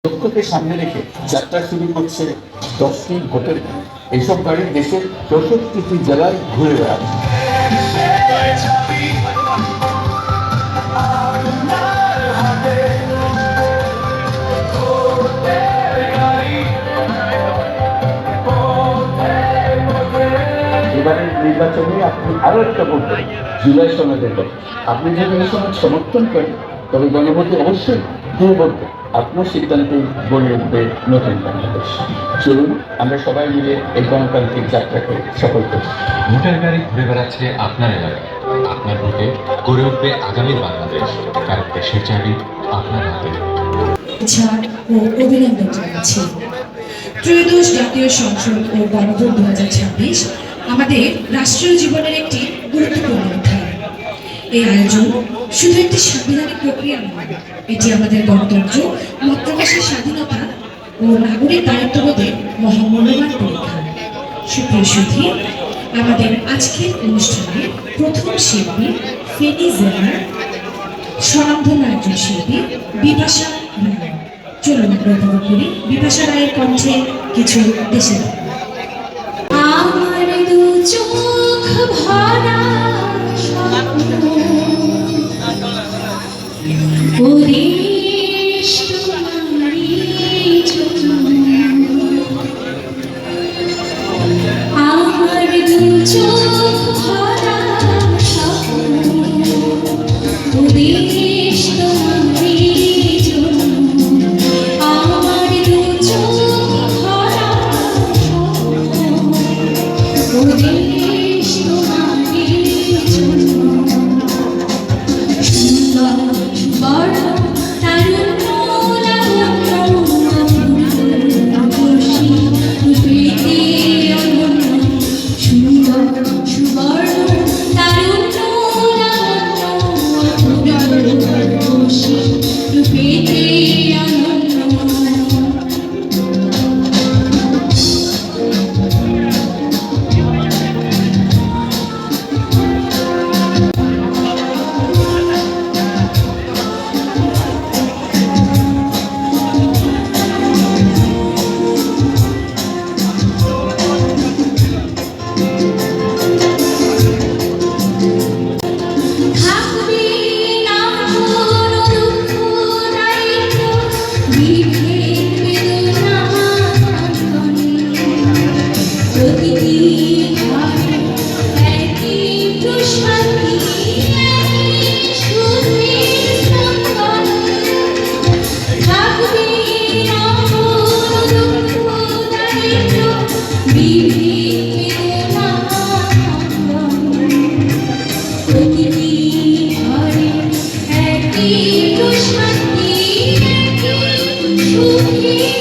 লক্ষ্যকে সামনে রেখে যাত্রা শুরু করছে 10টি ভোটের গাড়ি। এইসব গাড়ি দেশের 64টি জেলায় ঘুরে বেড়াচ্ছে। এবারের নির্বাচনে আপনি আরো একটা বলবেন, জুলাই সনদের কথা। আপনি যদি এই সনদ সমর্থন করেন তবে গণভোটে অবশ্যই দিয়ে বলবেন, আপনার সিদ্ধান্তে গড়ে উঠবে নতুন বাংলাদেশ। চলুন আমরা সবাই মিলে এই গণতান্ত্রিক যাত্রাকে সফল করি। ভোটার গাড়ি ঘুরে বেড়াচ্ছে আপনার এলাকায়। আপনার ভোটে গড়ে উঠবে আগামীর বাংলাদেশ, কারণ দেশের চাবি আপনার হাতে। ছাড় ও অভিনন্দন জানাচ্ছি। ত্রয়োদশ জাতীয় সংসদ ও গণভোট 2026 আমাদের রাষ্ট্রীয় জীবনের একটি গুরুত্বপূর্ণ অধ্যায়। এই আয়োজন শুধু একটি সাংবিধানিক প্রক্রিয়া নয়, এটি আমাদের গণতন্ত্র, মতপ্রকাশের স্বাধীনতা ও নাগরিক দায়িত্ববোধের মহামূল্যবান পরীক্ষা। সুপ্রিয় সুধী, আমাদের আজকের অনুষ্ঠানে প্রথম শিল্পী ফেনী জেলার স্বনামধন্য একজন শিল্পী বিপাশা রায়। চলুন আমরা উপভোগ করি বিপাশা রায়ের কণ্ঠে কিছু দেশের গান। আমার দু চোখ ভরা স্বপ্ন, ওদেশ তোমারই জন্য। আমার দু চোখ ভরা স্বপ্ন, ওদেশ তোমারই জন্য। আমার দু চোখ ভরা স্বপ্ন, ওদেশ তোমারই জন্য। সুন্দর সুবর্ণ তারুণ্য লাবণ্য আদর্শী রূপেতে অনন্য। সুন্দর সুবর্ণ তারুণ্য লাবণ্য আদর্শী রূপেতে অনন্য। থাকবে না কোনো দুঃখ দারিদ্র, বিভেদ বেদনা প্রতিটি ঘরে একই প্রশান্তি, একই সুখের স্পন্দন। থাকবে না কোনো দুঃখ দারিদ্র, বিভেদ বেদনা প্রতিটি ঘরে একই প্রশান্তি, একই সুখের